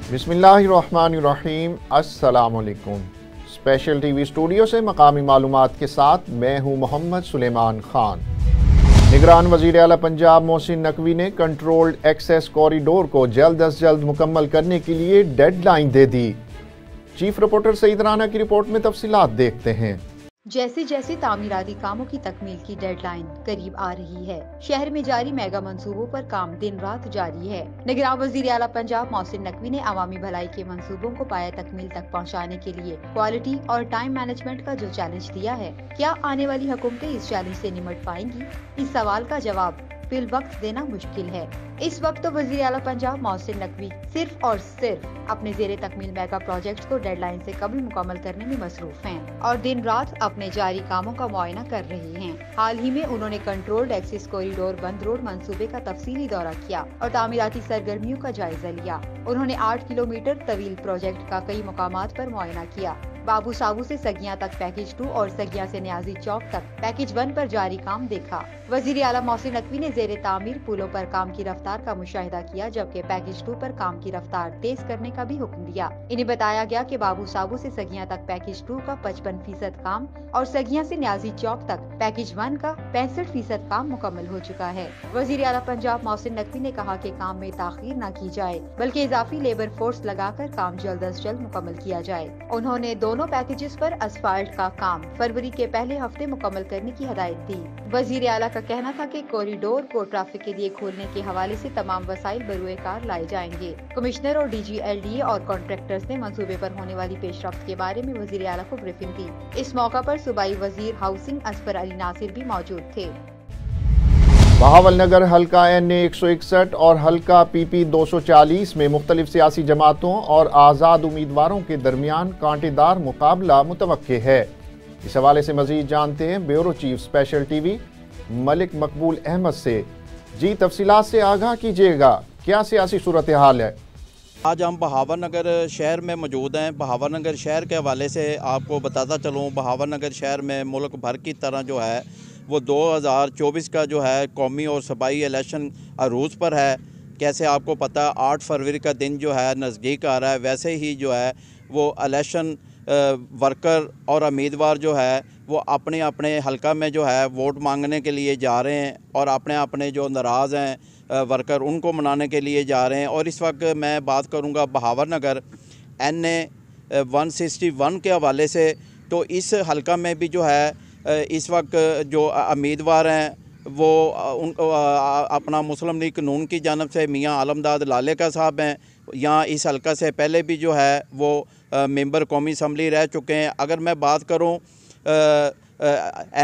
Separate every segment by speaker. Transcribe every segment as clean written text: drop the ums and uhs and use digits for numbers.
Speaker 1: बिस्मिल्लाहिर्रहमानिर्रहीम, अस्सलामुअलैकुम। Special TV studio से मकामी मालूमात के साथ मैं हूँ मोहम्मद सुलेमान खान। निगरान वज़ीर आला पंजाब मोहसिन नकवी ने कंट्रोल्ड एक्सेस कॉरिडोर को जल्द अज जल्द मुकम्मल करने के लिए डेडलाइन दे दी। चीफ रिपोर्टर सईद राना की रिपोर्ट में तफसीलात देखते हैं।
Speaker 2: जैसे जैसे तामीराती कामों की तकमील की डेडलाइन करीब आ रही है, शहर में जारी मेगा मंसूबों पर काम दिन रात जारी है। निगरान वज़ीर आला पंजाब मोहसिन नकवी ने अवामी भलाई के मंसूबों को पाया तकमील तक पहुंचाने के लिए क्वालिटी और टाइम मैनेजमेंट का जो चैलेंज दिया है, क्या आने वाली हुकूमतें इस चैलेंज से निमट पाएंगी? इस सवाल का जवाब फिल वक्त देना मुश्किल है। इस वक्त तो वज़ीर आला पंजाब मोहसिन नकवी सिर्फ और सिर्फ अपने ज़ेरे तकमील मेगा प्रोजेक्ट को डेडलाइन से कबल मुकम्मल करने में मसरूफ हैं और दिन रात अपने जारी कामों का मुआयना कर रहे हैं। हाल ही में उन्होंने कंट्रोल्ड एक्सेस कॉरिडोर बंद रोड मंसूबे का तफसीली दौरा किया और तामीराती सरगर्मियों का जायजा लिया। उन्होंने 8 किलोमीटर तवील प्रोजेक्ट का कई मुकामात पर मुआयना किया। बाबू साबू से सगियां तक पैकेज 2 और सगियां से न्याजी चौक तक पैकेज 1 पर जारी काम देखा। वज़ीर आला मोहसिन नकवी ने ज़ेरे तामीर पुलों पर काम की रफ्तार का मुशाहिदा किया, जबकि पैकेज 2 पर काम की रफ्तार तेज करने का भी हुक्म दिया। इन्हें बताया गया कि बाबू साबू से सगियां तक पैकेज 2 का 55% काम और सगियां से न्याजी चौक तक पैकेज 1 का 65% काम मुकम्मल हो चुका है। वज़ीर आला पंजाब मोहसिन नकवी ने कहा कि काम में ताखीर न की जाए, बल्कि इजाफी लेबर फोर्स लगाकर काम जल्द अज जल्द मुकम्मल किया जाए। उन्होंने दोनों पैकेजेस पर असफाल्ट का काम फरवरी के पहले हफ्ते मुकम्मल करने की हिदायत दी। वज़ीर आला का कहना था कि कॉरिडोर को ट्रैफिक के लिए खोलने के हवाले से तमाम वसाइल बरूए कार लाए जाएंगे। कमिश्नर और DG-LDA और कॉन्ट्रैक्टर्स ने मंसूबे पर होने वाली पेशरफ्त के बारे में वज़ीर आला को ब्रीफिंग दी। इस मौका पर सूबाई वज़ीर हाउसिंग असफर अली नासिर भी मौजूद थे।
Speaker 1: बहावलनगर हल्का NA 161 और हल्का PP 240 में मुख्तलिफ सियासी जमातों और आज़ाद उम्मीदवारों के दरमियान कांटेदार मुकाबला मुतवक्के है। इस हवाले से मजीद जानते हैं bureau chief special TV Malik मकबूल अहमद से। जी, तफसीलात से आगाह कीजिएगा, क्या सियासी सूरत हाल है?
Speaker 3: आज हम बहावलनगर शहर में मौजूद हैं। बहावलनगर शहर के हवाले से आपको बताता चलूँ, बहावलनगर शहर में मुल्क भर की तरह जो है वो 2024 का जो है कौमी और सूबाई इलेक्शन अरूज पर है। कैसे आपको पता है 8 फरवरी का दिन जो है नज़दीक आ रहा है, वैसे ही जो है वो इलेक्शन वर्कर और उम्मीदवार जो है वो अपने अपने हलका में जो है वोट मांगने के लिए जा रहे हैं और अपने अपने जो नाराज़ हैं वर्कर उनको मनाने के लिए जा रहे हैं। और इस वक्त मैं बात करूंगा बहावलनगर NA 161 के हवाले से, तो इस हलका में भी जो है इस वक्त जो उम्मीदवार हैं वो अपना मुस्लिम लीग नून की जानब से मियाँ आलमदाद लालेका साहब हैं। यहाँ इस हलका से पहले भी जो है वो मेंबर कौमी असम्बली रह चुके हैं। अगर मैं बात करूँ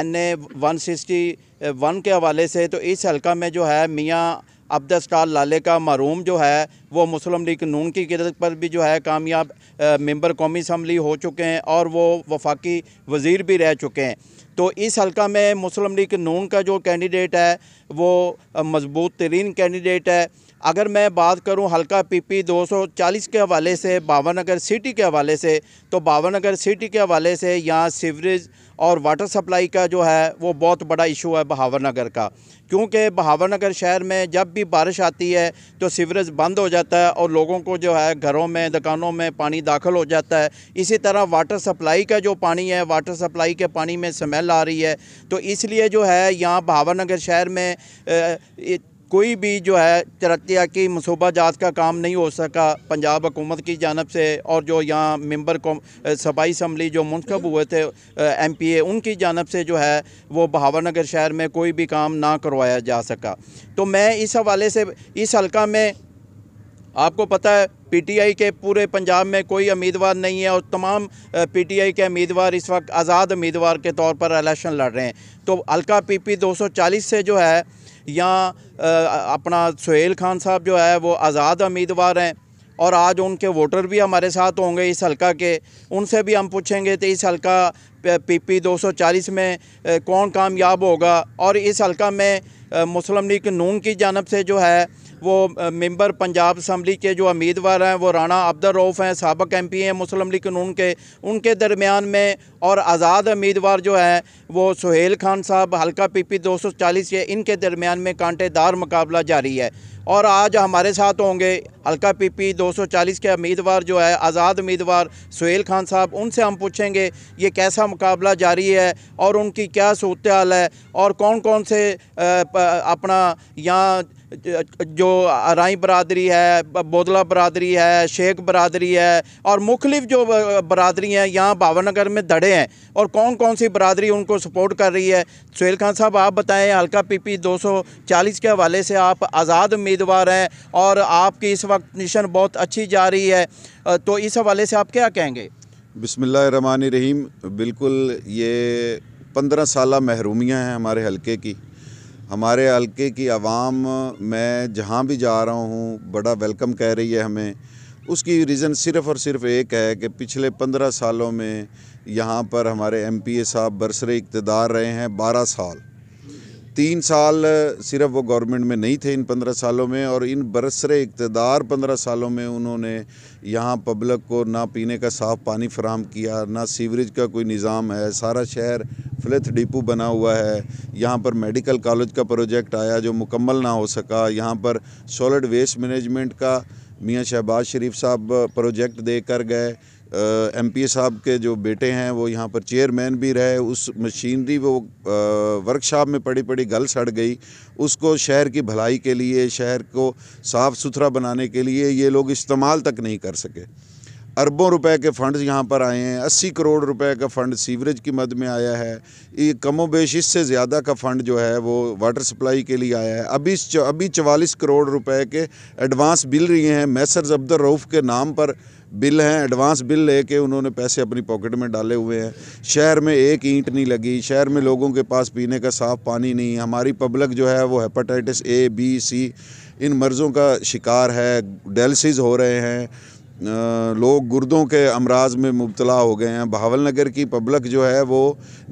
Speaker 3: NA 161 के हवाले से, तो इस हलका में जो है मियाँ अब्दुस्टार लालेका मरूम जो है वो मुस्लिम लीग नून की क़यादत पर भी जो है कामयाब मेंबर कौमी असम्बली हो चुके हैं और वो वफाकी वज़ीर भी रह चुके हैं। तो इस हलका में मुस्लिम लीग नून का जो कैंडिडेट है वो मजबूत तरीन कैंडिडेट है। अगर मैं बात करूं हलका PP 240 के हवाले से, बहावलनगर सिटी के हवाले से, तो बहावलनगर सिटी के हवाले से यहाँ सीवरेज और वाटर सप्लाई का जो है वो बहुत बड़ा इशू है बहावलनगर का, क्योंकि बहावलनगर शहर में जब भी बारिश आती है तो सीवरेज बंद हो जाता है और लोगों को जो है घरों में दुकानों में पानी दाखिल हो जाता है। इसी तरह वाटर सप्लाई का जो पानी है, वाटर सप्लाई के पानी में स्मेल आ रही है। तो इसलिए जो है यहाँ बहावलनगर शहर में कोई भी जो है तरक्याती मनसूबा जात का काम नहीं हो सका पंजाब हुकूमत की जानब से, और जो यहाँ मेंबर को सूबाई असम्बली जो मुंतखब हुए थे MPA उनकी जानब से जो है वो बहावलनगर शहर में कोई भी काम ना करवाया जा सका। तो मैं इस हवाले से इस हलका में आपको पता है PTI के पूरे पंजाब में कोई उम्मीदवार नहीं है और तमाम PTI के उम्मीदवार इस वक्त आज़ाद उम्मीदवार के तौर पर इलेक्शन लड़ रहे हैं। तो हलका PP 240 से जो है यहाँ अपना सुहेल खान साहब जो है वो आज़ाद उम्मीदवार हैं और आज उनके वोटर भी हमारे साथ होंगे इस हलका के। उनसे भी हम पूछेंगे तो इस हलका PP 240 में कौन कामयाब होगा। और इस हलका में मुस्लिम लीग नून की जानब से जो है वो मेंबर पंजाब असम्बली के जो उम्मीदवार हैं वो राणा अब्दुल रऊफ़ हैं, साबिक़ MP हैं मुस्लिम लीग नून के, उनके दरमियान में, और आज़ाद उम्मीदवार जो हैं वो सुहेल खान साहब हल्का PP 240 के, इनके दरमियान में कांटेदार मुकाबला जारी है। और आज हमारे साथ होंगे हल्का PP 240 के उम्मीदवार जो है आज़ाद उम्मीदवार सुहेल खान साहब। उनसे हम पूछेंगे ये कैसा मुकाबला जारी है और उनकी क्या सूरत हाल है और कौन कौन से अपना यहाँ जो आराई बरादरी है, बोदला बरादरी है, शेख बरादरी है और मुख्तलिफ जो बरादरी हैं यहाँ भावनगर में धड़े हैं, और कौन कौन सी बरादरी उनको सपोर्ट कर रही है। सुहेल खान साहब आप बताएं, हल्का PP 240 के हवाले से आप आज़ाद उम्मीदवार हैं और आपकी इस वक्त निशान बहुत अच्छी जा रही है, तो इस हवाले से आप क्या कहेंगे?
Speaker 4: बिस्मिल्लाहिर्रहमानिर्रहीम। बिल्कुल ये 15 साला महरूमियाँ हैं हमारे हलके की। हमारे हलके की आवाम, मैं जहाँ भी जा रहा हूँ बड़ा वेलकम कह रही है हमें। उसकी रीज़न सिर्फ़ और सिर्फ एक है कि पिछले 15 सालों में यहाँ पर हमारे MPA साहब बरसरे इक़्तिदार रहे हैं 12 साल। 3 साल सिर्फ वो गवर्नमेंट में नहीं थे इन 15 सालों में, और इन बरसरे इक़्तिदार 15 सालों में उन्होंने यहाँ पब्लिक को ना पीने का साफ़ पानी फराहम किया, ना सीवरेज का कोई निज़ाम है। सारा शहर फ्लैथ डिपो बना हुआ है। यहाँ पर मेडिकल कॉलेज का प्रोजेक्ट आया जो मुकम्मल ना हो सका। यहाँ पर सॉलिड वेस्ट मैनेजमेंट का मियाँ शहबाज शरीफ साहब प्रोजेक्ट दे कर गए। MPA साहब के जो बेटे हैं वो यहाँ पर चेयरमैन भी रहे। उस मशीनरी वो वर्कशॉप में पड़ी पड़ी गल सड़ गई, उसको शहर की भलाई के लिए, शहर को साफ़ सुथरा बनाने के लिए ये लोग इस्तेमाल तक नहीं कर सके। अरबों रुपए के फ़ंड्स यहाँ पर आए हैं। 80 करोड़ रुपए का फ़ंड सीवरेज की मद में आया है। ये कमोबेश इससे ज़्यादा का फ़ंड जो है वो वाटर सप्लाई के लिए आया है। अभी 44 करोड़ रुपए के एडवांस बिल लिए हैं। मैसर्स अब्दुल रऊफ़ के नाम पर बिल हैं। एडवांस बिल लेके उन्होंने पैसे अपनी पॉकेट में डाले हुए हैं। शहर में एक ईंट नहीं लगी। शहर में लोगों के पास पीने का साफ़ पानी नहीं। हमारी पब्लिक जो है वो हेपेटाइटिस A, B, C इन मर्ज़ों का शिकार है। डायलिसिस हो रहे हैं। लोग गुर्दों के अमराज में मुब्तला हो गए हैं। बहावलनगर की पब्लिक जो है वो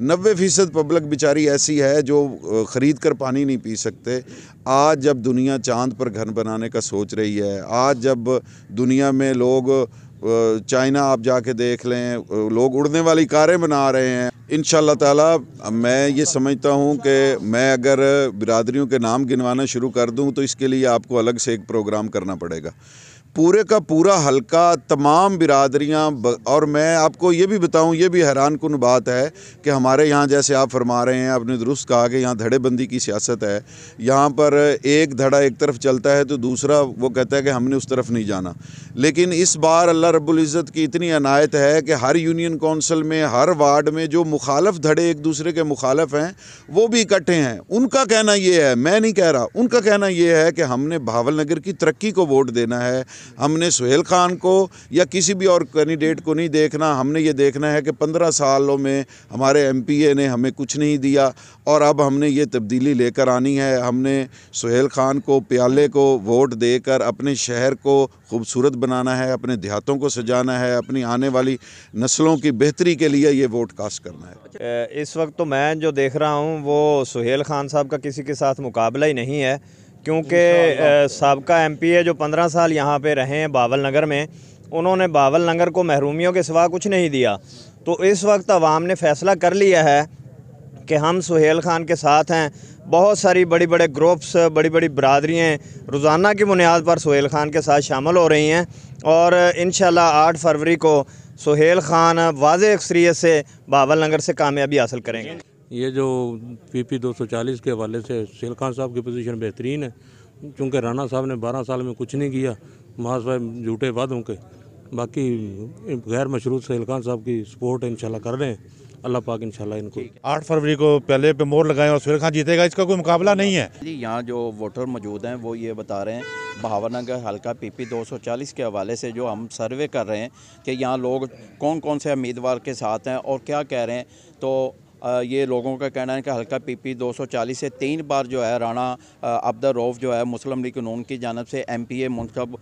Speaker 4: 90% पब्लिक बेचारी ऐसी है जो ख़रीद कर पानी नहीं पी सकते। आज जब दुनिया चांद पर घर बनाने का सोच रही है, आज जब दुनिया में लोग, चाइना आप जाके देख लें, लोग उड़ने वाली कारें बना रहे हैं। इंशाअल्लाह ताला मैं ये समझता हूँ कि मैं अगर बिरादरियों के नाम गिनवाना शुरू कर दूँ तो इसके लिए आपको अलग से एक प्रोग्राम करना पड़ेगा। पूरे का पूरा हल्का, तमाम बिरादरियाँ, और मैं आपको ये भी बताऊँ, ये भी हैरान कुन बात है कि हमारे यहाँ जैसे आप फरमा रहे हैं, आपने दुरुस्त कहा कि यहाँ धड़ेबंदी की सियासत है। यहाँ पर एक धड़ा एक तरफ चलता है तो दूसरा वो कहता है कि हमने उस तरफ नहीं जाना। लेकिन इस बार अल्लाह रब्बुल इज़्ज़त की इतनी अनायत है कि हर यूनियन कौंसिल में, हर वार्ड में जो मुखालफ धड़े एक दूसरे के मुखालफ हैं वो भी इकट्ठे हैं। उनका कहना ये है, मैं नहीं कह रहा, उनका कहना ये है कि हमने बहावलनगर की तरक्की को वोट देना है। हमने सुहेल खान को या किसी भी और कैंडिडेट को नहीं देखना। हमने ये देखना है कि 15 सालों में हमारे MPA ने हमें कुछ नहीं दिया और अब हमने ये तब्दीली लेकर आनी है। हमने सुहेल खान को, प्याले को वोट देकर अपने शहर को खूबसूरत बनाना है, अपने देहातों को सजाना है, अपनी आने वाली नस्लों की बेहतरी के लिए ये वोट कास्ट करना है।
Speaker 5: इस वक्त तो मैं जो देख रहा हूँ वो सुहेल खान साहब का किसी के साथ मुकाबला ही नहीं है, क्योंकि साबका MPA जो 15 साल यहाँ पे रहे हैं बहावलनगर में, उन्होंने बहावलनगर को महरूमियों के सिवा कुछ नहीं दिया। तो इस वक्त अवाम ने फ़ैसला कर लिया है कि हम सुहेल खान के साथ हैं। बहुत सारी बड़ी बड़े ग्रुप्स, बड़ी बड़ी बरादरियाँ रोज़ाना की बुनियाद पर सुहेल खान के साथ शामिल हो रही हैं और इंशाल्लाह 8 फरवरी को सुहेल खान वाज़ेह अक्सरियत से बहावलनगर से कामयाबी हासिल करेंगे।
Speaker 6: ये जो PP 240 के हवाले से सुहेल खान साहब की पोजीशन बेहतरीन है, क्योंकि राणा साहब ने 12 साल में कुछ नहीं किया, महज झूठे वादों के। बाकी गैर मशरूत सुहेल खान साहब की सपोर्ट इंशाल्लाह कर रहे हैं। अल्लाह पाक इंशाल्लाह इनको
Speaker 7: 8 फरवरी को पहले पे मोहर लगाएं और सुहेल खान जीतेगा, इसका कोई मुकाबला नहीं है।
Speaker 3: जी, यहाँ जो वोटर मौजूद हैं वो ये बता रहे हैं बहावलनगर हल्का PP 240 के हवाले से जो हम सर्वे कर रहे हैं कि यहाँ लोग कौन कौन से उम्मीदवार के साथ हैं और क्या कह रहे हैं। तो ये लोगों का कहना है कि हल्का PP 240 से 3 बार जो है राणा अब्दुल रऊफ जो है मुस्लिम लीग नून की जानब से MPA मुंतखब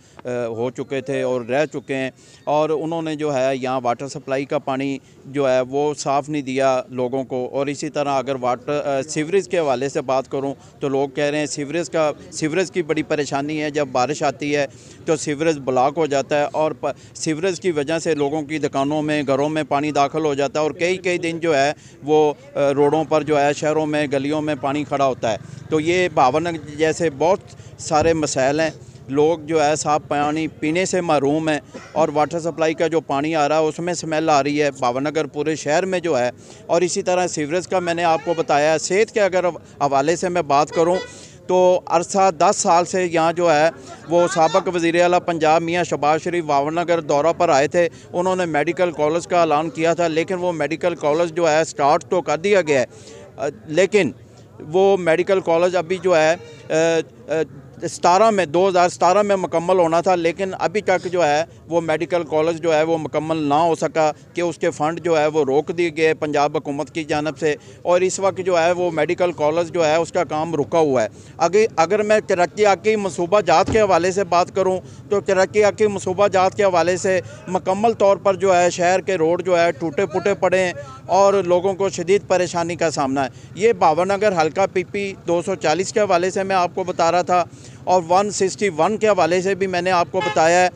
Speaker 3: हो चुके थे और रह चुके हैं, और उन्होंने जो है यहाँ वाटर सप्लाई का पानी जो है वो साफ़ नहीं दिया लोगों को। और इसी तरह अगर वाटर सीवरेज के हवाले से बात करूँ तो लोग कह रहे हैं सीवरेज की बड़ी परेशानी है। जब बारिश आती है तो सीवरेज ब्लॉक हो जाता है और सीवरेज की वजह से लोगों की दुकानों में, घरों में पानी दाखिल हो जाता है और कई दिन जो है वो रोडों पर जो है, शहरों में, गलियों में पानी खड़ा होता है। तो ये भावनगर जैसे बहुत सारे मसाइल हैं। लोग जो है साफ पानी पीने से महरूम है और वाटर सप्लाई का जो पानी आ रहा है उसमें स्मेल आ रही है भावनगर पूरे शहर में जो है। और इसी तरह सीवरेज का मैंने आपको बताया। सेहत के अगर हवाले से मैं बात करूं तो अरसा 10 साल से यहाँ जो है वो साबिक वज़ीर आला पंजाब मियाँ शहबाज शरीफ भावनगर दौरा पर आए थे। उन्होंने मेडिकल कॉलेज का ऐलान किया था, लेकिन वो मेडिकल कॉलेज जो है स्टार्ट तो कर दिया गया है, लेकिन वो मेडिकल कॉलेज अभी जो है 2017 में मुकम्मल होना था, लेकिन अभी तक जो है वो मेडिकल कॉलेज जो है वो मुकम्मल ना हो सका कि उसके फ़ंड जो है वो रोक दिए गए पंजाब हुकूमत की जानब से। और इस वक्त जो है वो मेडिकल कॉलेज जो है उसका काम रुका हुआ है। अगर मैं तरक्याती मनसूबा जात के हवाले से बात करूँ तो तरक्याती मनसूबा जात के हवाले से मुकम्मल तौर पर जो है शहर के रोड जो है टूटे फूटे पड़े हैं और लोगों को शदीद परेशानी का सामना है। ये भावनगर हल्का PP 240 के हवाले से मैं आपको बता रहा था और 161 के हवाले से भी मैंने आपको बताया है।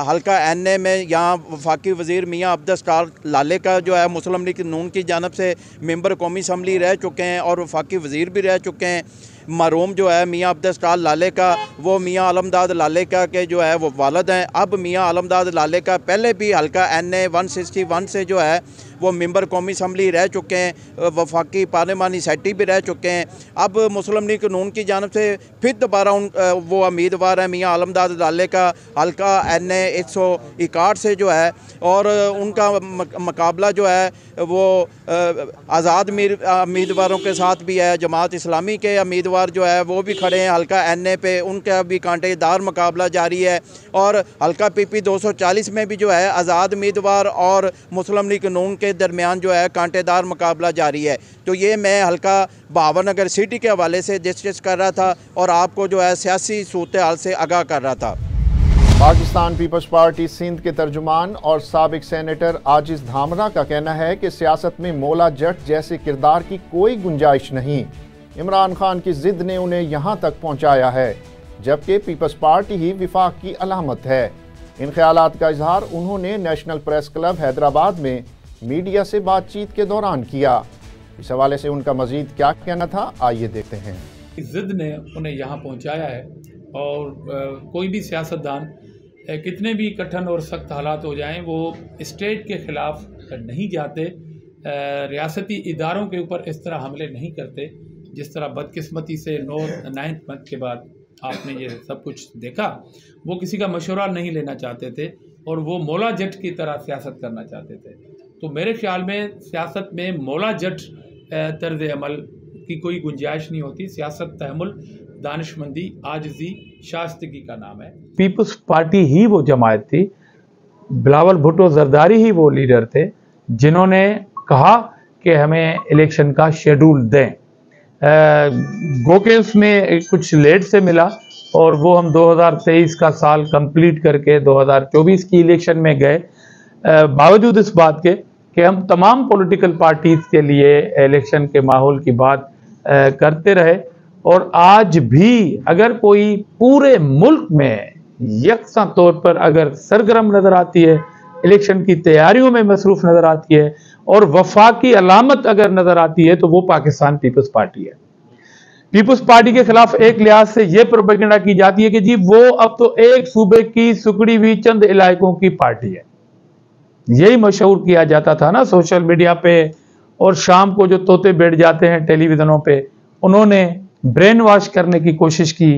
Speaker 3: हल्का NA में यहाँ वफाकी वज़ीर मियाँ अब्दुल स्टार लाले का जो है मुस्लिम लीग नून की जानब से मेंबर कौमी असम्बली रह चुके हैं और वफाकी वज़ीर भी रह चुके हैं। मरहूम जो है मियाँ अब्दुल स्टार लाले का, वो मियाँ आलमदाद लाले का के जो है वो वालिद हैं। अब मियाँ आलमदाद लाले का पहले भी हल्का NA 161 से जो है वो मेंबर कौमी असम्बली रह चुके हैं, वफाकी पार्लिमानी सेक्रेटरी भी रह चुके हैं। अब मुस्लिम लीग नून की जानब से फिर दोबारा वो उम्मीदवार हैं मियाँ आलमदाद लाले का हल्का NA 161 से जो है, और उनका मुकाबला जो है वो आज़ाद उम्मीदवारों के साथ भी है। जमात इस्लामी के उम्मीदवार जो है वो भी खड़े हैं हल्का NA पे, उनका भी कांटेदार मुकाबला जारी है। और हल्का PP 240 में भी जो है आज़ाद उम्मीदवार और मुस्लिम लीग नून के दरमियान जो है कांटेदार मुकाबला जारी है। तो ये मैं हल्का भावनगर सिटी के हवाले से डिस्कस कर रहा था और आपको जो है सियासी सूरत हाल से आगाह कर रहा था।
Speaker 1: पाकिस्तान पीपल्स पार्टी सिंध के तर्जुमान और साबिक सेनेटर आजिज धामरा का कहना है कि सियासत में मौला जट जैसे किरदार की कोई गुंजाइश नहीं। इमरान खान की जिद ने उन्हें यहाँ तक पहुँचाया है, जबकि पीपल्स पार्टी ही विफाक की अलामत है। इन ख्यालात का इजहार उन्होंने नेशनल प्रेस क्लब हैदराबाद में मीडिया से बातचीत के दौरान किया। इस हवाले से उनका मजीद क्या कहना था, आइए देखते हैं।
Speaker 8: जिद ने उन्हें यहाँ पहुँचाया है और कोई भी सियासतदान कितने भी कठिन और सख्त हालात हो जाएं वो स्टेट के ख़िलाफ़ नहीं जाते, रियासती इदारों के ऊपर इस तरह हमले नहीं करते जिस तरह बदकिस्मती से 9th मंथ के बाद आपने ये सब कुछ देखा। वो किसी का मशवरा नहीं लेना चाहते थे और वो मौला जट की तरह सियासत करना चाहते थे। तो मेरे ख्याल में सियासत में मौला जट तर्ज अमल की कोई गुंजाइश नहीं होती। सियासत तहमुल, दानिशमंदी, आजिज़ी, शास्तगी का नाम है।
Speaker 9: पीपल्स पार्टी ही वो जमात थी, बिलावल भुट्टो जरदारी ही वो लीडर थे जिन्होंने कहा कि हमें इलेक्शन का शेड्यूल दें। गोके उसमें कुछ लेट से मिला और वो हम 2023 का साल कंप्लीट करके 2024 की इलेक्शन में गए। बावजूद इस बात के कि हम तमाम पॉलिटिकल पार्टीज के लिए इलेक्शन के माहौल की बात करते रहे, और आज भी अगर कोई पूरे मुल्क में यकसा तौर पर अगर सरगर्म नज़र आती है, इलेक्शन की तैयारियों में मसरूफ़ नज़र आती है और वफाकी अलामत अगर नज़र आती है तो वो पाकिस्तान पीपल्स पार्टी है। पीपल्स पार्टी के खिलाफ एक लिहाज से ये प्रोपेगेंडा की जाती है कि जी वो अब तो एक सूबे की सुकड़ी हुई चंद इलाकों की पार्टी है। यही मशहूर किया जाता था ना सोशल मीडिया पे, और शाम को जो तोते बैठ जाते हैं टेलीविजनों पे, उन्होंने ब्रेन वॉश करने की कोशिश की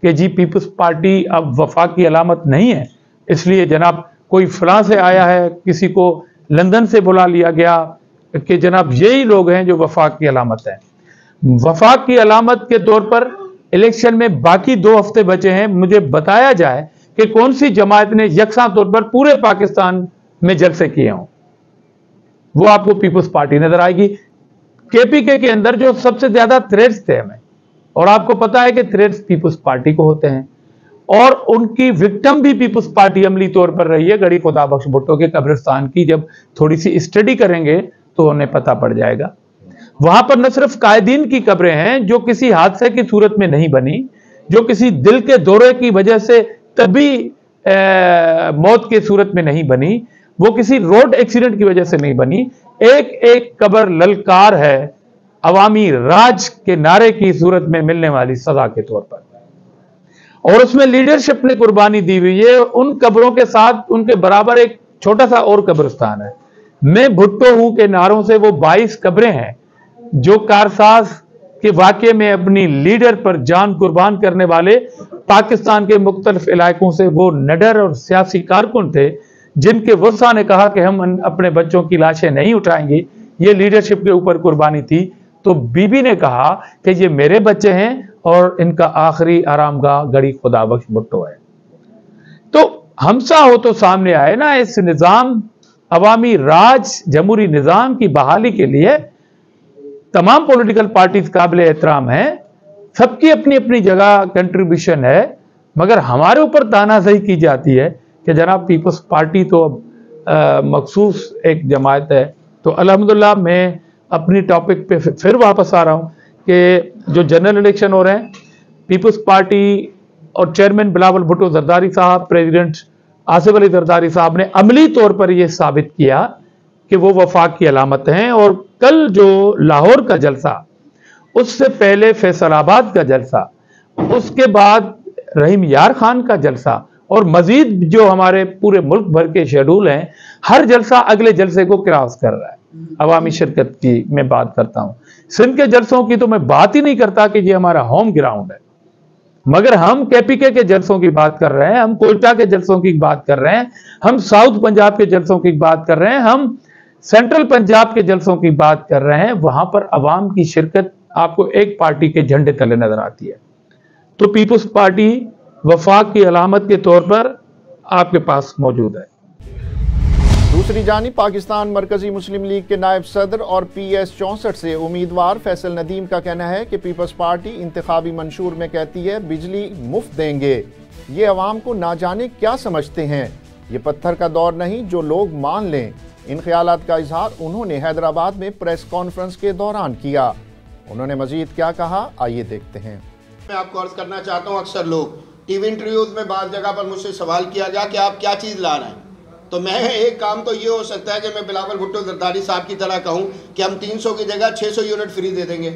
Speaker 9: कि जी पीपल्स पार्टी अब वफाक की अलामत नहीं है, इसलिए जनाब कोई फलां से आया है, किसी को लंदन से बुला लिया गया कि जनाब यही लोग हैं जो वफाक की अलामत है। वफाक की अलामत के तौर पर इलेक्शन में बाकी 2 हफ्ते बचे हैं। मुझे बताया जाए कि कौन सी जमात ने यकसा तौर पर पूरे पाकिस्तान में जलसे किए हों, वो आपको पीपल्स पार्टी नजर आएगी। केपीके के अंदर जो सबसे ज्यादा थ्रेट्स थे हमें, और आपको पता है कि थ्रेट्स पीपुल्स पार्टी को होते हैं, और उनकी विक्टिम भी पीपुल्स पार्टी अमली तौर पर रही है। गड़ी खुदाबख्श भुट्टो के कब्रिस्तान की जब थोड़ी सी स्टडी करेंगे तो उन्हें पता पड़ जाएगा। वहां पर न सिर्फ कायदीन की कब्रें हैं जो किसी हादसे की सूरत में नहीं बनी, जो किसी दिल के दौरे की वजह से तभी मौत की सूरत में नहीं बनी, वो किसी रोड एक्सीडेंट की वजह से नहीं बनी। एक एक कब्र ललकार है अवामी राज के नारे की सूरत में मिलने वाली सजा के तौर पर, और उसमें लीडरशिप ने कुर्बानी दी हुई है। उन कब्रों के साथ उनके बराबर एक छोटा सा और कब्रिस्तान है। मैं भुट्टो हूं के नारों से वो 22 कब्रें हैं जो कारसाज के वाकये में अपनी लीडर पर जान कुर्बान करने वाले पाकिस्तान के मुख्तलिफ इलाकों से वो निडर और सियासी कारकुन थे जिनके वसा ने कहा कि हम अपने बच्चों की लाशें नहीं उठाएंगे। ये लीडरशिप के ऊपर कुर्बानी थी। तो बीबी ने कहा कि ये मेरे बच्चे हैं और इनका आखिरी आरामगाह गड़ी खुदाबख्श भुट्टो है। तो हमसा हो तो सामने आए ना, इस निजाम अवामी राज जमहूरी निजाम की बहाली के लिए तमाम पॉलिटिकल पार्टीज काबिल एहतराम हैं, सबकी अपनी अपनी जगह कंट्रीब्यूशन है, मगर हमारे ऊपर तानाशाही की जाती है कि जनाब पीपल्स पार्टी तो अब मखसूस एक जमात है। तो अल्हम्दुलिल्लाह मैं अपनी टॉपिक पे फिर वापस आ रहा हूँ कि जो जनरल इलेक्शन हो रहे हैं, पीपल्स पार्टी और चेयरमैन बिलावल भुट्टो जरदारी साहब, प्रेसिडेंट आसिफ अली जरदारी साहब ने अमली तौर पर यह साबित किया कि वो वफाक की अलामत हैं। और कल जो लाहौर का जलसा, उससे पहले फैसलाबाद का जलसा, उसके बाद रहीम यार खान का जलसा, और मजीद जो हमारे पूरे मुल्क भर के शेड्यूल हैं, हर जलसा अगले जलसे को क्रॉस कर रहा है। अवामी शिरकत की मैं बात करता हूं, सिंध के जलसों की तो मैं बात ही नहीं करता कि ये हमारा होम ग्राउंड है, मगर हम केपीके के जलसों की बात कर रहे हैं, हम कोयटा के जलसों की बात कर रहे हैं, हम साउथ पंजाब के जलसों की बात कर रहे हैं, हम सेंट्रल पंजाब के जलसों की बात कर रहे हैं। वहां पर अवाम की शिरकत आपको एक पार्टी के झंडे तले नजर आती है। तो पीपल्स पार्टी वफाक की अलामत के तौर पर आपके पास मौजूद है।
Speaker 1: दूसरी जानिब पाकिस्तान मरकजी मुस्लिम लीग के नायब सदर और PS 64 से उम्मीदवार फैसल नदीम का कहना है कि पीपल्स पार्टी इंतखाबी मंशूर में कहती है बिजली मुफ्त देंगे। ये अवाम को ना जाने क्या समझते हैं, ये पत्थर का दौर नहीं जो लोग मान लें। इन ख्यालात का इजहार उन्होंने हैदराबाद में प्रेस कॉन्फ्रेंस के दौरान किया। उन्होंने मजीद क्या कहा, आइए देखते हैं।
Speaker 10: मैं आपको अर्ज करना चाहता हूँ, अक्सर लोग टीवी इंटरव्यूज में बात जगह पर मुझसे सवाल किया गया कि आप क्या चीज़ ला रहे हैं, तो मैं एक काम तो ये हो सकता है कि मैं बिलावल भुट्टो जरदारी साहब की तरह कहूँ कि हम 300 की जगह 600 यूनिट फ्री दे देंगे।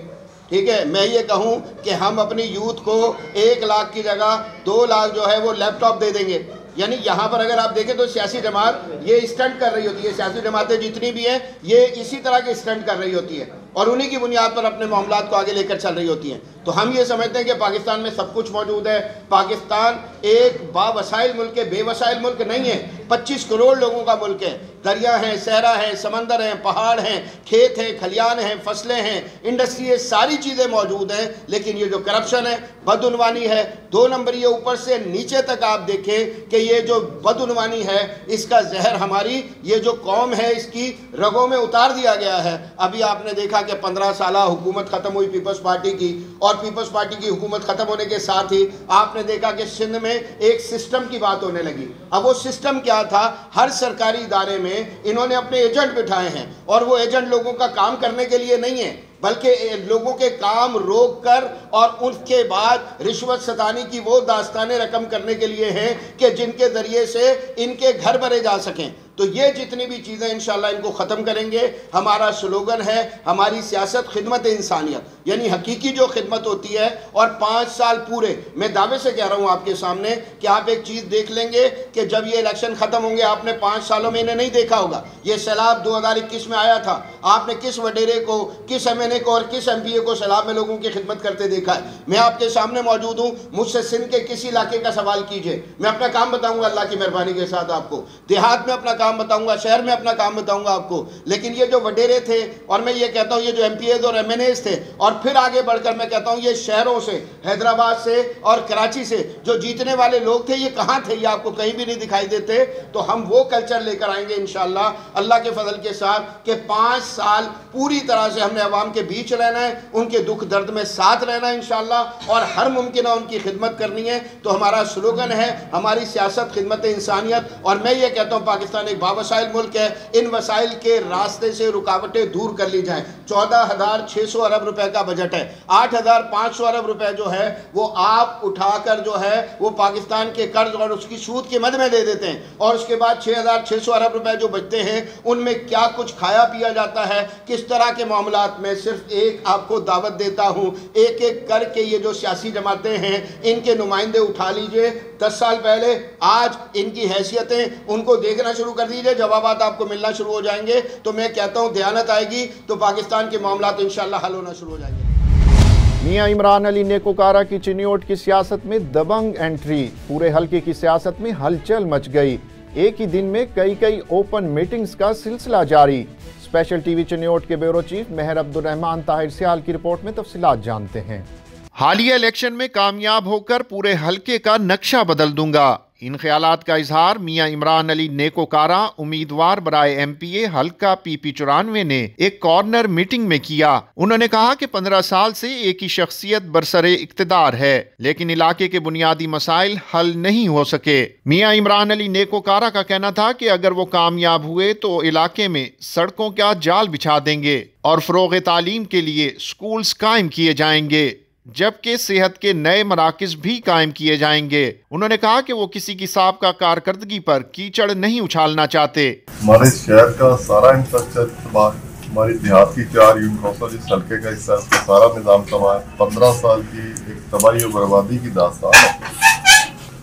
Speaker 10: ठीक है, मैं ये कहूँ कि हम अपनी यूथ को 1 लाख की जगह 2 लाख जो है वो लैपटॉप दे देंगे। यानी यहाँ पर अगर आप देखें तो सियासी जमात ये स्टंट कर रही होती है, सियासी जमातें जितनी भी हैं ये इसी तरह के स्टंट कर रही होती है और उन्हीं की बुनियाद पर अपने मामलात को आगे लेकर चल रही होती हैं। तो हम ये समझते हैं कि पाकिस्तान में सब कुछ मौजूद है। पाकिस्तान एक बावसाइल मुल्क है, बेवसाइल मुल्क नहीं है। 25 करोड़ लोगों का मुल्क है। दरिया हैं, सहरा है, समंदर हैं, पहाड़ हैं, खेत हैं, खलियान हैं, फसलें हैं, इंडस्ट्री है, सारी चीज़ें मौजूद हैं। लेकिन ये जो करप्शन है, बदउनवानी है, 2 नंबर ये ऊपर से नीचे तक आप देखें कि ये जो बदउनवानी है इसका जहर हमारी ये जो कौम है इसकी रगों में उतार दिया गया है। अभी आपने देखा कि 15 साल हुकूमत ख़त्म हुई पीपल्स पार्टी की, और पीपल्स पार्टी की हुकूमत ख़त्म होने के साथ ही आपने देखा कि सिंध में एक सिस्टम की बात होने लगी। अब वो सिस्टम क्या था, हर सरकारी इदारे में इन्होंने अपने एजेंट बिठाए हैं और वो एजेंट लोगों का काम करने के लिए नहीं है बल्कि लोगों के काम रोक कर और उसके बाद रिश्वत सतानी की वो दास्तानें रकम करने के लिए हैं कि जिनके ज़रिए से इनके घर भरे जा सकें। तो ये जितनी भी चीज़ें इंशाल्लाह इनको ख़त्म करेंगे। हमारा स्लोगन है हमारी सियासत खिदमत इंसानियत, यानी हकीकी जो खिदमत होती है। और 5 साल पूरे मैं दावे से कह रहा हूँ आपके सामने कि आप एक चीज़ देख लेंगे कि जब ये इलेक्शन ख़त्म होंगे, आपने 5 सालों में इन्हें नहीं देखा होगा। ये सैलाब 2021 में आया था, आपने किस वडेरे को, किस MNA को और किस MPA को सैलाब में लोगों की खिदमत करते देखा है। मैं आपके सामने मौजूद हूँ, मुझसे सिंध के किसी इलाके का सवाल कीजिए, मैं अपना काम बताऊँगा अल्लाह की मेहरबानी के साथ। आपको देहात में अपना काम काम बताऊंगा, शहर में अपना काम बताऊंगा आपको। लेकिन ये जो वडेरे थे, और मैं ये कहता हूँ ये जो MPAs और MNAs थे, और फिर आगे बढ़कर मैं कहता हूँ ये शहरों से, हैदराबाद से और कराची से जो जीतने वाले लोग थे, ये कहाँ थे? ये आपको कहीं भी नहीं दिखाई देते। तो हम वो कल्चर लेकर आएंगे इंशाअल्लाह अल्लाह के फजल के साथ कि 5 साल पूरी तरह से हमने अवाम के बीच रहना है, उनके दुख दर्द में साथ रहना है इंशाअल्लाह, और हर मुमकिन उनकी खिदमत करनी है। तो हमारा स्लोगन है, हमारी सियासत खिदमत इंसानियत। और मैं ये कहता हूँ पाकिस्तान एक बावसाइल मुल्क है, इन वसाइल के रास्ते से रुकावटें दूर कर ली जाएँ। 14,600 अरब रुपए का बजट है, 8,500 अरब रुपए जो है वो आप उठाकर जो है वो पाकिस्तान के कर्ज और उसकी सूद के मद में दे देते हैं, और उसके बाद 6,600 अरब रुपए जो बचते हैं उनमें क्या कुछ खाया पिया जाता है, किस तरह के मामलात में। सिर्फ एक आपको दावत देता हूँ, एक एक करके ये जो सियासी जमातें हैं इनके नुमाइंदे उठा लीजिए। 10 साल पहले आज इनकी हैसियतें उनको देखना शुरू कर दीजिए, जवाबात आपको मिलना शुरू हो जाएंगे। तो मैं कहता हूँ दयानत आएगी तो पाकिस्तान के मामलात इंशाअल्लाह हल होना शुरू हो जाएंगे।
Speaker 1: मियां इमरान अली नेकोकारा की चिन्योट की सियासत में दबंग एंट्री, पूरे हल्के की सियासत में हलचल मच गई। एक ही दिन में कई ओपन मीटिंग्स का सिलसिला जारी। स्पेशल टीवी चिन्योट के ब्यूरो चीफ मेहर अब्दुर्रहमान ताहिर सियाल की रिपोर्ट में तफसीलात जानते हैं। हालिया इलेक्शन में कामयाब होकर पूरे हल्के का नक्शा बदल दूंगा, इन ख्यालात का इजहार मियां इमरान अली नेकोकारा उम्मीदवार बराए MPA हल्का PP 94 ने एक कॉर्नर मीटिंग में किया। उन्होंने कहा कि 15 साल से एक ही शख्सियत बरसरे इक्तदार है, लेकिन इलाके के बुनियादी मसाइल हल नहीं हो सके। मियां इमरान अली नेकोकारा का कहना था कि अगर वो कामयाब हुए तो इलाके में सड़कों का जाल बिछा देंगे और फरोग तालीम के लिए स्कूल्स कायम किए जाएंगे, जबकि सेहत के नए मराकज भी कायम किए जाएंगे। उन्होंने कहा कि वो किसी की साबका कारकर्दगी पर कीचड़ नहीं उछालना चाहते।
Speaker 11: हमारे शहर का सारा इंफ्रास्ट्रक्चर तबाह, हमारी देहात की 4 यूनिट कौंसल जिस हल्के का हिस्सा है उसका सारा निज़ाम तबाह है। 15 साल की एक तबाही और बर्बादी की दास्तान है।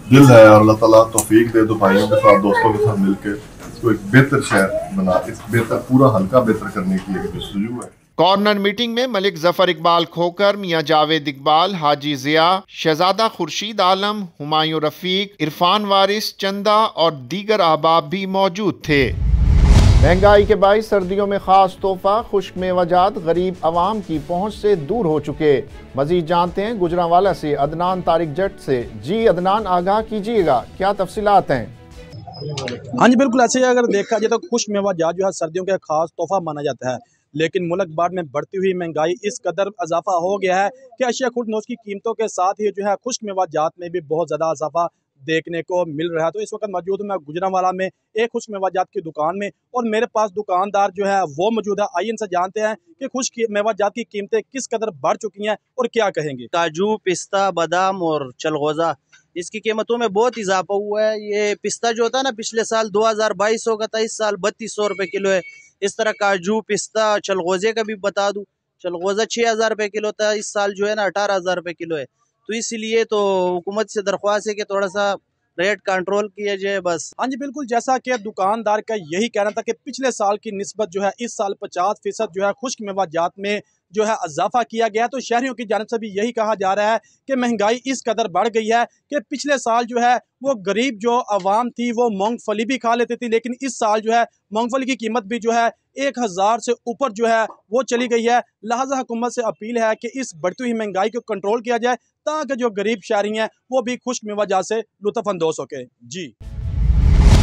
Speaker 11: दिल है और अल्लाह ताला तौफीक दे तो भाइयों के साथ, दोस्तों के साथ मिलकर इसको एक बेहतर शहर बना, इस बेहतर पूरा हल्का बेहतर करने की एक जस्तजू है।
Speaker 1: कॉर्नर मीटिंग में मलिक जफर इकबाल खोकर, मियां जावेद इकबाल, हाजी जिया, शहजादा खुर्शीद आलम, हुमायूं रफीक, इरफान वारिस, चंदा और दीगर अहबाब भी मौजूद थे। महंगाई के बाइस सर्दियों में खास तोहफा, खुश्क मेवाजात गरीब आवाम की पहुंच से दूर हो चुके। मजीद जानते हैं गुजरांवाला से अदनान तारिक जट से। जी अदनान, आगाह कीजिएगा, क्या तफसीलात हैं?
Speaker 12: हाँ जी बिल्कुल, ऐसे अगर देखा जाए तो खुश्क मेवाजात जो है सर्दियों का खास तोहफा माना जाता है, लेकिन मुल्क भर में बढ़ती हुई महंगाई इस कदर इजाफा हो गया है कि अशिया खुर्द नोश की कीमतों के साथ ही जो है खुश्क मेवाजात में भी बहुत ज़्यादा इजाफा देखने को मिल रहा है। तो इस वक्त मौजूद हूँ मैं गुजरांवाला में एक खुश्क मेवाजात की दुकान में, और मेरे पास दुकानदार जो है वो मौजूद है। आइए इनसे जानते हैं कि खुश्क मेवाजात की कीमतें किस कदर बढ़ चुकी हैं और क्या कहेंगे।
Speaker 13: काजू, पिस्ता, बादाम और चलगोज़ा, इसकी कीमतों में बहुत इजाफा हुआ है। ये पिस्ता जो होता है ना, पिछले साल 2022 का था, इस साल 3200 रुपये किलो है। इस तरह काजू, पिस्ता, चलगोज़े का भी बता दूं, चलगोज़ा 6000 रुपये किलो था, इस साल जो है ना 18,000 रुपये किलो है। तो इसलिए तो हुकूमत से दरख्वास्त है कि थोड़ा सा रेट कंट्रोल किया जाए बस।
Speaker 12: हाँ जी बिल्कुल, जैसा कि दुकानदार का यही कहना था कि पिछले साल की निस्बत जो है इस साल 50% जो है खुश्क मेवाजात में जो है इजाफा किया गया। तो शहरियों की जानिब से भी यही कहा जा रहा है कि महंगाई इस कदर बढ़ गई है कि पिछले साल जो है वो गरीब जो आवाम थी वो मूंगफली भी खा लेती थी, लेकिन इस साल जो है मूंगफली की कीमत भी जो है 1000 से ऊपर जो है वो चली गई है। लिहाजा हुकूमत से अपील है कि इस बढ़ती हुई महंगाई को कंट्रोल किया जाए ताकि जो गरीब शहरी हैं वो भी खुश्क मेवाजात से लुत्फ़अंदोज़ हो सके। जी।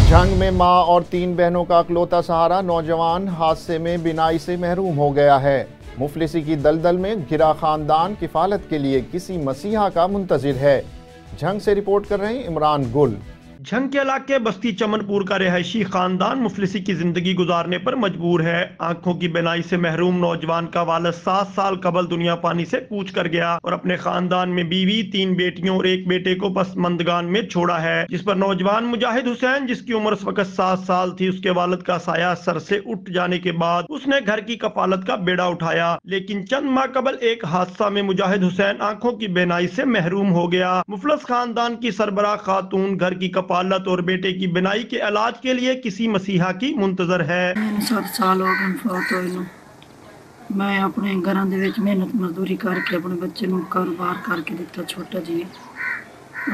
Speaker 1: जंग में मां और 3 बहनों का अकलौता सहारा नौजवान हादसे में बिनाई से महरूम हो गया है। मुफलिसी की दलदल में घिरा खानदान किफालत के लिए किसी मसीहा का मुंतजिर है। झंग से रिपोर्ट कर रहे हैं इमरान गुल।
Speaker 14: झंग के इलाके बस्ती चमनपुर का रिहायशी खानदान मुफलिसी की जिंदगी गुजारने पर मजबूर है। आंखों की बिनाई से महरूम नौजवान का वालिद 7 साल कबल दुनिया पानी से कूच कर गया और अपने खानदान में बीवी, 3 बेटियों और 1 बेटे को पसमंदगान में छोड़ा है, जिस पर नौजवान मुजाहिद हुसैन, जिसकी उम्र उस वक्त 7 साल थी, उसके वालिद का साया सर से उठ जाने के बाद उसने घर की कफालत का बेड़ा उठाया। लेकिन चंद माह कबल एक हादसा में मुजाहिद हुसैन आंखों की बिनाई से महरूम हो गया। मुफलस खानदान की सरबराह खातून घर की कफालत और बेटे की बिनाई के इलाज के लिए किसी मसीहा की मुंतजर है।
Speaker 15: 7 साल हो गए फौत होए। मैं अपने घरों ਦੇ ਵਿੱਚ मेहनत मजदूरी करके अपने बच्चे ਨੂੰ कारोबार करके दिता छोटा जी,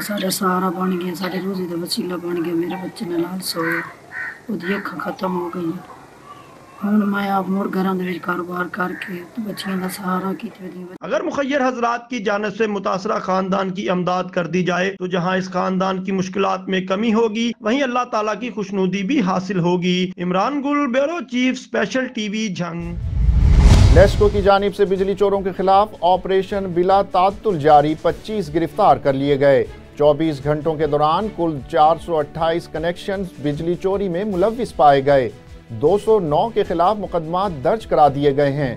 Speaker 15: सारा सहारा बन गया, सारे रोजी का वसीला बन गया। मेरे बच्चे ने लाल सोए ਉਹਦੀ ਅੱਖਾਂ ਖਤਮ ਹੋ ਗਈਆਂ। ਹੁਣ मैं आप मुड़ घरों ਦੇ ਵਿੱਚ ਕਾਰੋਬਾਰ करके बच्चियों का सहारा की।
Speaker 14: अगर मुखय्यर हजरात की जानिब से मुतासरा खानदान की अमदाद कर दी जाए तो जहाँ इस खानदान की मुश्किलात में कमी होगी वहीं अल्लाह ताला की खुशनुदी भी हासिल होगी। इमरान गुल, bureau chief, special TV, Jhang.
Speaker 1: LESCO की जानिब से बिजली चोरों के खिलाफ ऑपरेशन बिला तातुल जारी, 25 गिरफ्तार कर लिए गए। 24 घंटों के दौरान कुल 428 कनेक्शन बिजली चोरी में मुलव्विस पाए गए। 209 के खिलाफ मुकदमा दर्ज करा दिए गए हैं।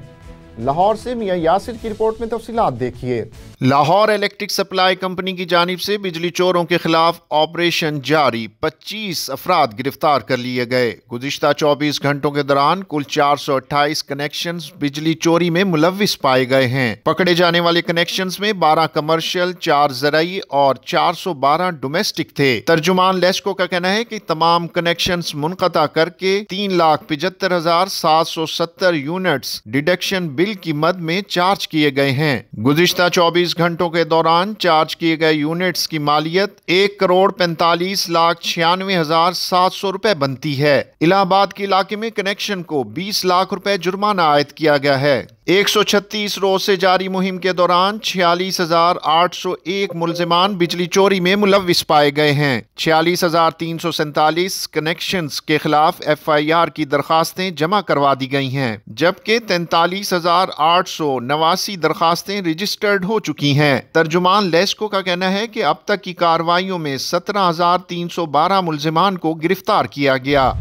Speaker 1: लाहौर से मियां यासिर की रिपोर्ट में तफसीलात देखिए। लाहौर इलेक्ट्रिक सप्लाई कंपनी की जानिब से बिजली चोरों के खिलाफ ऑपरेशन जारी, 25 अफराद गिरफ्तार कर लिए गए। गुज़िश्ता 24 घंटों के दौरान कुल 428 कनेक्शंस बिजली चोरी में मुलव्विस पाए गए हैं। पकड़े जाने वाले कनेक्शंस में 12 कमर्शियल, 4 ज़राई और 412 डोमेस्टिक थे। तर्जुमान लेस्को का कहना है कि तमाम कनेक्शंस मुनक़ता करके 3,75,770 यूनिट्स डिडक्शन बिल की मद में चार्ज किए गए हैं। गुज़िश्ता 24 घंटों के दौरान चार्ज किए गए यूनिट्स की मालियत 1,45,96,700 रुपए बनती है। इलाहाबाद के इलाके में कनेक्शन को 20 लाख रुपए जुर्माना आयद किया गया है। 136 रोज से जारी मुहिम के दौरान 46,801 मुलजिमान बिजली चोरी में मुलव्विस पाए गए हैं। 46,347 कनेक्शंस के खिलाफ FIR की दरखास्तें जमा करवा दी गई हैं, जबकि 43,889 दरखास्तें रजिस्टर्ड हो चुकी हैं। तर्जुमान लेस्को का कहना है कि अब तक की कार्रवाइयों में 17,312 मुलजिमान को गिरफ्तार किया गया।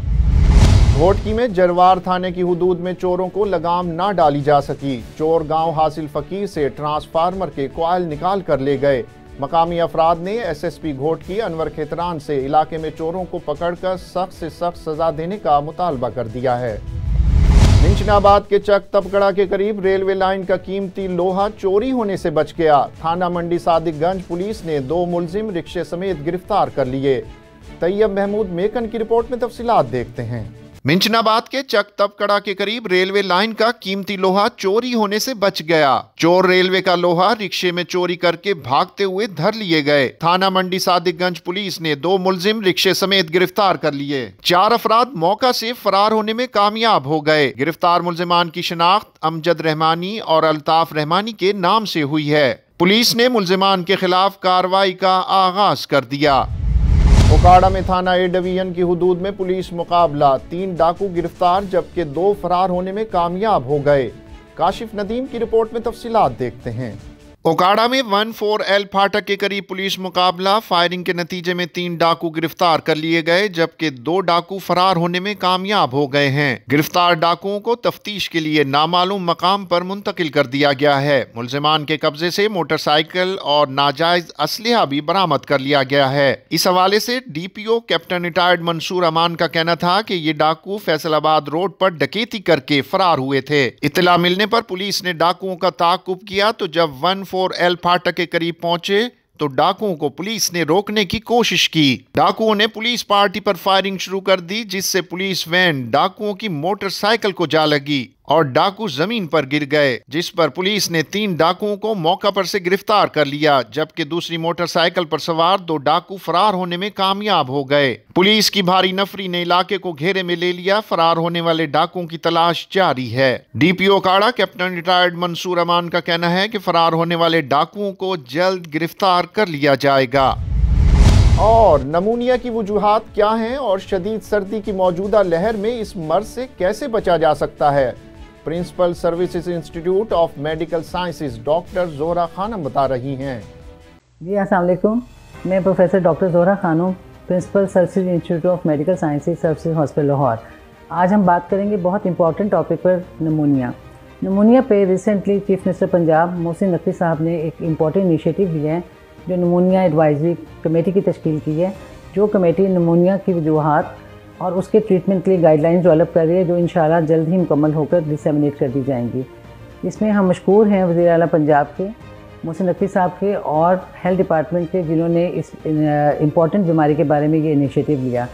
Speaker 1: घोटकी में जरवार थाने की हुदूद में चोरों को लगाम ना डाली जा सकी। चोर गांव हासिल फकीर से ट्रांसफार्मर के कॉइल निकाल कर ले गए। मकामी अफराद ने SSP घोटकी अनवर खेतरान से इलाके में चोरों को पकड़कर सख्त से सख्त सजा देने का मुतालबा कर दिया है। निंचनाबाद के चक तबगड़ा के करीब रेलवे लाइन का कीमती लोहा चोरी होने से बच गया। थाना मंडी सादिकगंज पुलिस ने 2 मुलजिम रिक्शे समेत गिरफ्तार कर लिए। तैयब महमूद मेकन की रिपोर्ट में तफसीलात देखते हैं। मिंचनाबाद के चक तबकड़ा के करीब रेलवे लाइन का कीमती लोहा चोरी होने से बच गया। चोर रेलवे का लोहा रिक्शे में चोरी करके भागते हुए धर लिए गए। थाना मंडी सादिकगंज पुलिस ने 2 मुलजिम रिक्शे समेत गिरफ्तार कर लिए। 4 अफराद मौका से फरार होने में कामयाब हो गए। गिरफ्तार मुलजिमान की शिनाख्त अमजद रहमानी और अल्ताफ रहमानी के नाम से हुई है। पुलिस ने मुलजिमान के खिलाफ कार्रवाई का आगाज कर दिया। ओकाड़ा में थाना A डिवीजन की हुदूद में पुलिस मुकाबला, 3 डाकू गिरफ्तार जबकि 2 फरार होने में कामयाब हो गए। काशिफ नदीम की रिपोर्ट में तफसीलात देखते हैं। ओकाड़ा में 14L फाटक के करीब पुलिस मुकाबला, फायरिंग के नतीजे में 3 डाकू गिरफ्तार कर लिए गए जबकि 2 डाकू फरार होने में कामयाब हो गए हैं। गिरफ्तार डाकुओं को तफ्तीश के लिए नामालूम मकाम पर मुंतकिल कर दिया गया है। मुलजिमान के कब्जे से मोटरसाइकिल और नाजायज असलहा भी बरामद कर लिया गया है। इस हवाले से DPO कैप्टन रिटायर्ड मंसूर अमान का कहना था कि ये डाकू फैसलाबाद रोड पर डकैती करके फरार हुए थे। इत्तला मिलने पर पुलिस ने डाकुओं का ताकुब किया तो जब 14L फाटक के करीब पहुंचे तो डाकुओं को पुलिस ने रोकने की कोशिश की। डाकुओं ने पुलिस पार्टी पर फायरिंग शुरू कर दी जिससे पुलिस वैन डाकुओं की मोटरसाइकिल को जा लगी और डाकू जमीन पर गिर गए, जिस पर पुलिस ने 3 डाकुओं को मौका पर से गिरफ्तार कर लिया जबकि दूसरी मोटरसाइकिल पर सवार 2 डाकू फरार होने में कामयाब हो गए। पुलिस की भारी नफरी ने इलाके को घेरे में ले लिया। फरार होने वाले डाकुओं की तलाश जारी है। DPO काड़ा कैप्टन रिटायर्ड मंसूर अमान का कहना है कि फरार होने वाले डाकुओं को जल्द गिरफ्तार कर लिया जाएगा। और नमूनिया की वजूहात क्या हैं और शदीद सर्दी की मौजूदा लहर में इस मर्ज से कैसे बचा जा सकता है, principal services institute of medical sciences doctor Zohra Khanum बता रही हैं।
Speaker 16: जी अस्सलाम वालेकुम, मैं professor doctor Zohra Khanum, principal services institute of medical sciences services hospital Lahore. आज हम बात करेंगे बहुत इंपॉर्टेंट टॉपिक पर, नमूनिया पे recently chief minister Punjab Mohsin Naqvi साहब ने एक इम्पॉर्टेंट इनिशिएटिव लिया है जो नमूनिया एडवाइजरी कमेटी की तश्कील की है, जो कमेटी नमूनिया की वजूहात और उसके ट्रीटमेंट के लिए गाइडलाइंस डेवलप कर रही है जो इंशाल्लाह जल्द ही मुकम्मल होकर डिसेमिनेट कर दी जाएंगी। इसमें हम मशकूर हैं वज़ीर आला पंजाब के मोहसिन नकवी साहब के और हेल्थ डिपार्टमेंट के जिन्होंने इस इम्पॉर्टेंट बीमारी के बारे में ये इनिशिएटिव लिया।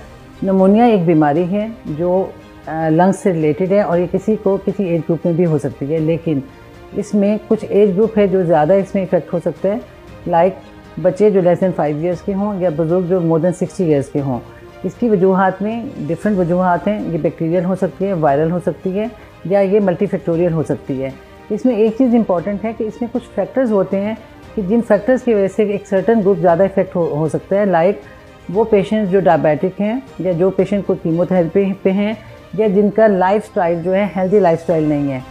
Speaker 16: नमूनिया एक बीमारी है जो लंग्स से रिलेटेड है और ये किसी एज ग्रुप में भी हो सकती है, लेकिन इसमें कुछ एज ग्रुप है जो ज़्यादा इसमें इफ़ेक्ट हो सकता है, लाइक बच्चे जो लेस दैन 5 ईयर्स के हों या बुज़ुर्ग जो मोर दैन 60 ईयर्स के हों। इसकी वजूहात में डिफरेंट वजूहात हैं। ये बैक्टीरियल हो सकती है, वायरल हो सकती है, या ये मल्टीफैक्टोरियल हो सकती है। इसमें एक चीज़ इंपॉर्टेंट है कि इसमें कुछ फैक्टर्स होते हैं कि जिन फैक्टर्स की वजह से एक सर्टन ग्रुप ज़्यादा इफेक्ट हो सकता है। लाइक वो पेशेंट्स जो डायबिटिक हैं, या जो पेशेंट को कीमोथेरेपी पे हैं, या जिनका लाइफस्टाइल जो है हेल्दी लाइफस्टाइल नहीं है।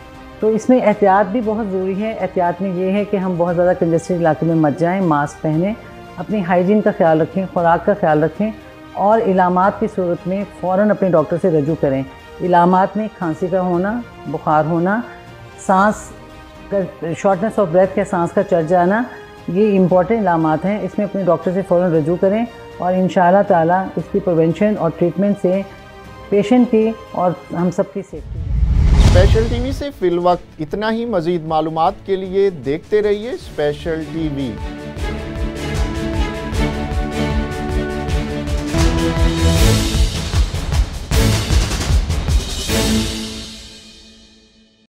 Speaker 16: तो इसमें एहतियात भी बहुत ज़रूरी है। एहतियात में ये है कि हम बहुत ज़्यादा कंजस्टेड इलाके में मत जाएँ, मास्क पहनें, अपनी हाइजीन का ख्याल रखें, खुराक का ख्याल रखें, और इलामात की सूरत में फ़ौरन अपने डॉक्टर से रजू करें। इलामात में खांसी का होना, बुखार होना, सांस का शॉर्टनेस ऑफ ब्रेथ या सांस का चढ़ जाना, ये इम्पॉर्टेंट इलामात हैं। इसमें अपने डॉक्टर से फ़ौरन रजू करें और इंशाअल्लाह ताला इसकी प्रिवेंशन और ट्रीटमेंट से पेशेंट की और हम सब की सेफ्टी है।
Speaker 1: स्पेशल टीवी से फिलवक्त इतना ही। मज़ीद मालूमात के लिए देखते रहिए स्पेशल टीवी।